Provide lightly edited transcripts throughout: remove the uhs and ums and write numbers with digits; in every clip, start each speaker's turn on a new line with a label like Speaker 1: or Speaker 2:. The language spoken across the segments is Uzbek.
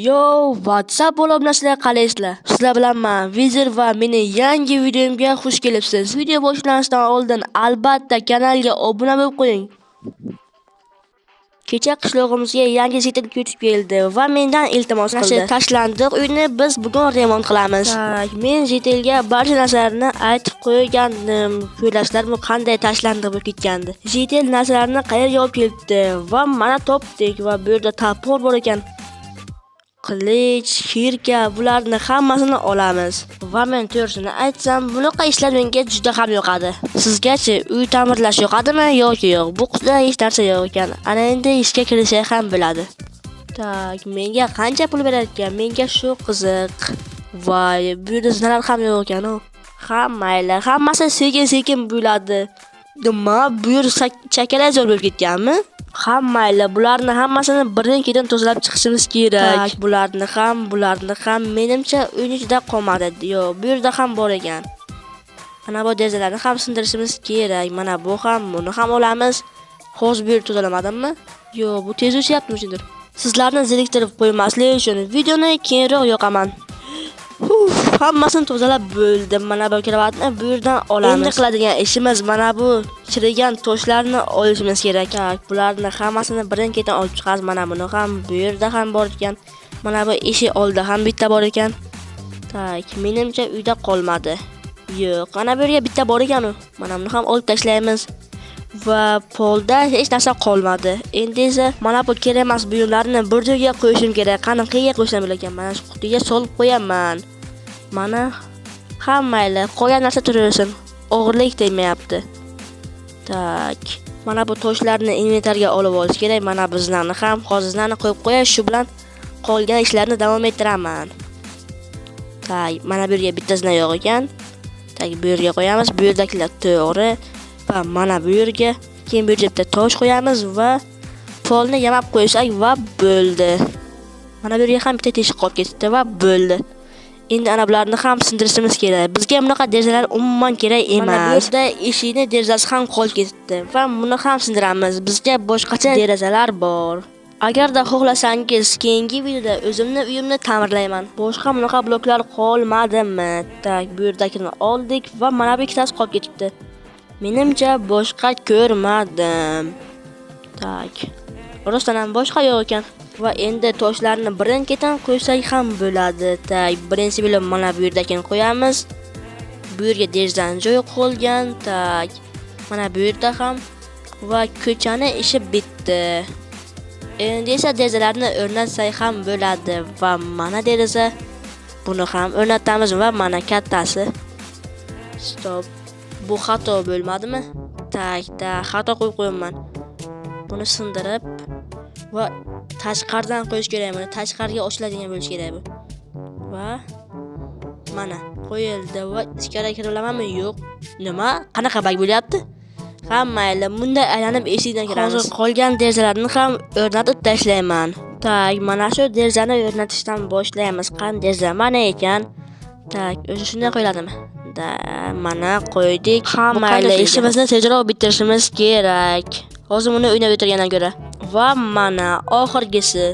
Speaker 1: Yo, WhatsApp bo'limlasilar qalaysizlar? Sizlar bilan men Vizir va meni yangi videomga xush kelibsiz. Video boshlanishidan oldin albatta kanalga obuna bo'lib qo'ying. Kecha qishlog'imizga yangi zitel ko'chib keldi va mendan iltimos qildi. Tashlandiq uyni biz bugun remont qilamiz. Men zitelga barcha narsalarni aytib qo'ygandim. Ko'rasizlarmi qanday tashlandiq bo'lib ketgandi. Zitel narsalarni qayerga olib kelibdi va mana topdik va bu yerda topor bor ekan. Qilich, kirka, bularni hammasini olamiz. Va men to'g'risini aytsam, bunaqa ishlar menga juda ham yoqadi. Sizgachi uy ta'mirlash yoqadimi yoki yo'q? Bu qutida hech narsa yo'q ekan. Ana endi ishga kirishga ham bo'ladi. Tak, menga qancha pul berar ekan? Menga shu qiziq. Voy, bu yerda zinalar ham yo'q ekan. Mayli, hammasi sekin-sekin bo'ladi. Nima, bu yer chakalazor bo'lib ketganmi? Mayli, bularni hammasini birin-ketin tozalab chiqishimiz kerak. Bularni ham menimcha uyning ichida qolmadi. Yo'q, bu yerda ham bor ekan. Mana bu derazalarni ham sindirishimiz kerak. Mana bu ham, buni ham olamiz. Hozir bu yer tozalamadimmi? Yo'q, bu tez o'shyapti shundir. Sizlarni zeriktirib qo'ymaslik uchun videoni keyinroq yoqaman. Hammasini tozalab bo'ldim. Mana bu kravatni bu yerdan olamiz. Endi qiladigan ishimiz mana bu chirigan toshlarni olishimiz kerak. Bularni hammasini birin-ketin olib chiqamiz. Mana buni ham bu yerda ham bor ekan. Mana bu eshik oldida ham bitta bor ekan. Tak, menimcha uyda qolmadi. Yo'q, ana bu yerga bitta bor ekan u. Mana buni ham olib tashlaymiz. Va polda hech narsa qolmadi. Endi esa mana bu kerak emas buyumlarni bir joyga qo'yishim kerak. Qani qayerga qo'ysam bo'larkan? Mana shu qutiga solib qo'yaman. Mana mayli, qolgan narsa turaversin. O'g'irlik tegmayapti. Tak, mana bu toshlarni inventarga olib olish kerak. Mana bizlarni ham hozirlarni qo'yib qo'yash, shu bilan qolgan ishlarni davom ettiraman. Tak, mana bu yerga bitta zina yo'q ekan. Tak, bu yerga qo'yamiz. Bu yerdagilar to'g'ri. Va mana bu yerga keyin bu yerga tosh qo'yamiz va polni yamab qo'ysak va bo'ldi. Mana bu yerga ham bitta teshik qolib ketdi va bo'ldi. Endi ana bularni ham sindirishimiz kerak. Bizga bunaqa derazalar umuman kerak emas. Mana bu yerda eshikning derazasi ham qolib ketdi va buni ham sindiramiz. Bizga boshqacha derazalar bor. Agarda xohlasangiz, keyingi videoda o'zimni uyimni ta'mirlayman. Boshqa bunaqa bloklar qolmadimi? Tak, bu yerdagini oldik va mana bu ikkitasi qolib ketibdi. Menimcha boshqa ko'rmadim. Tak, rostdan ham boshqa yo'q ekan. Va endi toshlarni birin-ketin qo'ysak ham bo'ladi. Tak, birinchi bo'lib mana bu yerdagini qo'yamiz. Bu yerga derazani joy qolgan. Tak, mana bu yerda ham va ko'chani ishi bitdi. Endi esa derazalarni o'rnatsak ham bo'ladi. Va mana deraza, buni ham o'rnatamiz va mana kattasi. Stop. Bu xato bo'lmadimi? Tak, xato qo'yib qo'yaman. Buni sindirib va tashqaridan qo'yish kerak. Buni tashqariga ochiladigan bo'lish kerak bu. Va mana qo'yildi va ichkariga kira olamanmi? Yo'q. Nima? Qanaqa bag bo'lyapti? Mayli, bunda aylanib eshikdan kiramiz. Hozir qolgan derazalarni ham o'rnatib tashlayman. Tak, mana shu derazani o'rnatishdan boshlaymiz. Qani deraza mana ekan. Tak, o'zi shunday qo'yiladimi? Mana qo'ydik. Mayli, ishimizni tezroq bitirishimiz kerak. Hozir buni o'ynab o'tirgandan ko'ra. Va mana oxirgisi.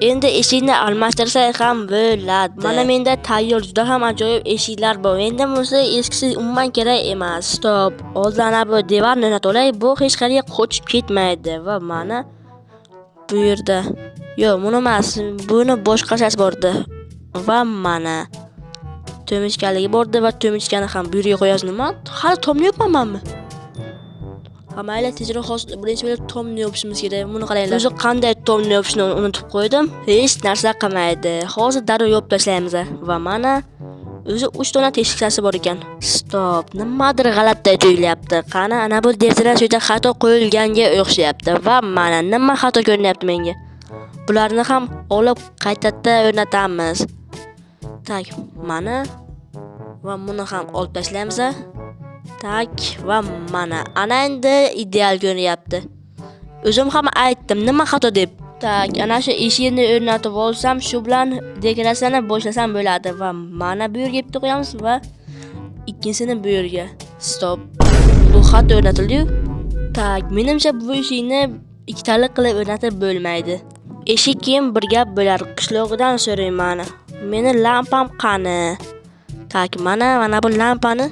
Speaker 1: Endi eshikni almashtirsak ham bo'ladi. Mana menda tayyor juda ham ajoyib eshiklar bor. Endi bunisi eskisi umuman kerak emas. Stop. Oldin bu devorni o'rnatib olay. Bu hech qayerga qochib ketmaydi. Va mana bu yerda. Yo'q, buni emas. Buni boshqachasi bordi. Va mana to'michkaligi bordi va to'michkani ham bu yerga qo'yamiz. Nima? Hali tomni yopmanmi? Mayli, tezroq hozir birinchi bo'lib tomni yopishimiz kerak. Buni qaranglar. O'zi qanday tomni yopishni unutib qo'ydim. Hech narsa qilmaydi. Hozir darrov yopib tashlaymiz va mana o'zi 3 dona teshikchasi bor ekan. Stop. Nimadir g'alati tuyulyapti. Qani ana bu derazalar shu yerda xato qo'yilganga o'xshayapti va mana nima xato ko'rinyapti menga. Bularni ham olib qaytadan o'rnatamiz. Tak, mana va buni ham olib tashlaymiz. Tak, va mana ana endi ideal ko'rinyapti. O'zim ham aytdim, nima xato deb. Tak, ana shu eshikni o'rnatib olsam, shu bilan dekoratsiyani boshlasam bo'ladi va mana bu yerga bitta qo'yamiz va ikkinchisini bu yerga. Stop. Bu xato o'rnatildi-yu. Tak, menimcha bu eshikni ikkitalik qilib o'rnatib bo'lmaydi. Eshik keyin bir gap bo'lar. Qishlog'idan so'rayman. Meni lampam qani? Tak, mana bu lampani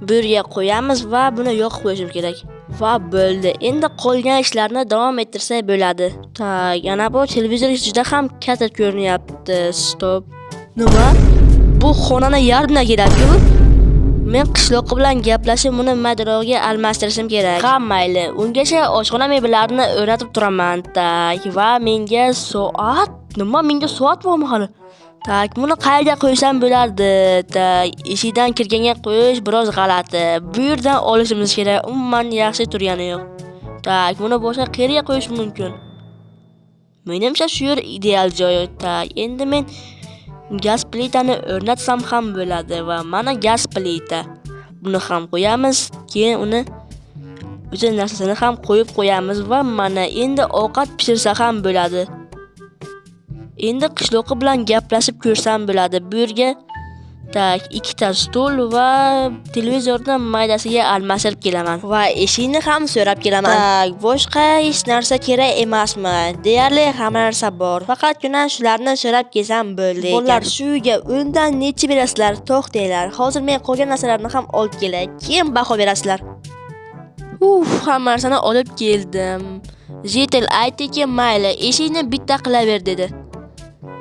Speaker 1: bu yerga qo'yamiz va buni yoqib qo'yishim kerak. Va bo'ldi. Endi qolgan ishlarni davom ettirsak bo'ladi. Tak, yana bu televizor juda ham katta ko'rinyapti. Stop. Nima? Bu xonani yarmina kerak-ku. Men qishloqi bilan gaplashib uni madroga almashtirishim kerak. Ha, mayli. Ungacha oshxona mebelarini o'rnatib turaman. Tak, va menga soat. Nima? Menga soat bormi hali? Tak, buni qayerga qo'ysam bo'lardi? Tak, eshikdan kirganga qo'yish biroz g'alati. Bu yerdan olishimiz kerak. Umuman yaxshi turgani yo'q. Tak, buni boshqa qayerga qo'yish mumkin? Menimcha shu yer ideal joy. Tak, endi men gaz plitani o'rnatsam ham bo'ladi va mana gaz plita. Buni ham qo'yamiz, keyin uni o'sha narsasini ham qo'yib qo'yamiz va mana endi ovqat pishirsa ham bo'ladi. Endi qishloqi bilan gaplashib ko'rsam bo'ladi. Bu yerga tak ikkita stol va televizorni maydasiga almashtirib kelaman va eshikni ham so'rab kelaman. Tak, boshqa hech narsa kerak emasmi? Deyarli hamma narsa bor. Faqatgina shularni so'rab kelsam bo'ldi. Bolalar, shu uyga undan necha berasizlar? To'xtanglar. Hozir men qolgan narsalarni ham olib kelay. Keyin baho berasizlar. Hamma narsani olib keldim. Jitel aytdiki, mayli, eshikni bitta qilaver dedi.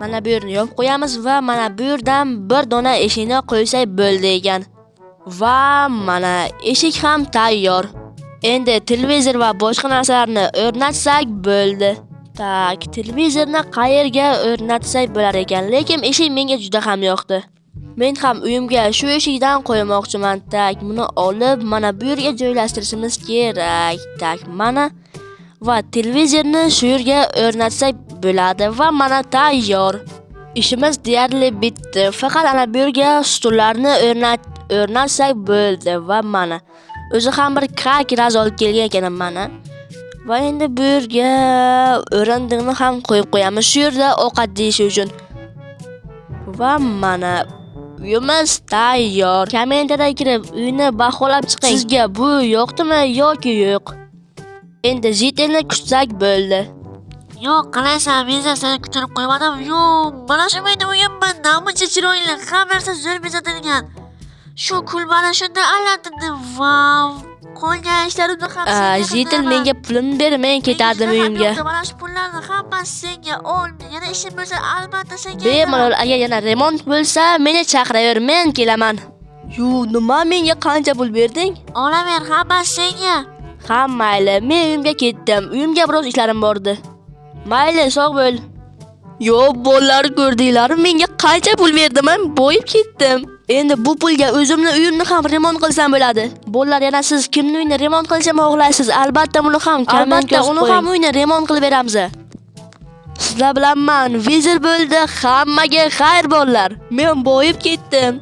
Speaker 1: Mana bu yerni yopib qo'yamiz va mana bu yerdan bir dona eshikni qo'ysak bo'ldi ekan. Va mana eshik ham tayyor. Endi televizor va boshqa narsalarni o'rnatsak bo'ldi. Tak, televizorni qayerga o'rnatsak bo'lar ekan, lekin eshik menga juda ham yoqdi. Men ham uyimga shu eshikdan qo'ymoqchiman. Tak, buni olib mana bu yerga joylashtirishimiz kerak. Tak, mana va televizorni shu yerga o'rnatsak bo'ladi va mana tayyor. Ishimiz deyarli bitdi. Faqat ana bu yerga stullarni o'rnatsak bo'ldi va mana o'zi ham bir kiraz olib kelgan ekan mana. Va endi bu yerga o'rindiqni ham qo'yib qo'yamiz shu yerda ovqat yeyish uchun. Va mana uyimiz tayyor. Kommentarga kirib uyni baholab chiqing. Sizga bu yoqdimi yoki yo'q? Endi Jitelni kutsak bo'ldi.
Speaker 2: Yo'q, qalaysan, men seni kutib qo'ymadim. Yo'q, mana shu meni uyimman, namuncha chiroyli, hamma narsa zo'r bezatilgan. Shu kulbani shunda allantirdim. Vau! Qolgan ishlarimni ham senga.
Speaker 1: Jitel, menga pulimni ber, men ketardim uyimga.
Speaker 2: Mana shu pullarni hammasi senga ol. Yana ishim bo'lsa albatta senga.
Speaker 1: Bemalol, agar yana remont bo'lsa, meni chaqiraver, men kelaman. Nima, menga qancha pul berding?
Speaker 2: Olaver, hammasi senga.
Speaker 1: Ha, mayli, men uyimga ketdim. Uyimga biroz ishlarim bordi. Mayli, sog' bo'l. Bolalar, ko'rdinglarmi? Menga qancha pul berdi? Men boyib ketdim. Endi bu pulga o'zimni uyimni ham remont qilsam bo'ladi. Bolalar, yana siz kimning uyini remont qilishni xohlaysiz? Albatta uni ham uyini remont qilib beramiz. Sizlar bilan men vizir bo'ldi. Hammaga xayr bolalar. Men boyib ketdim.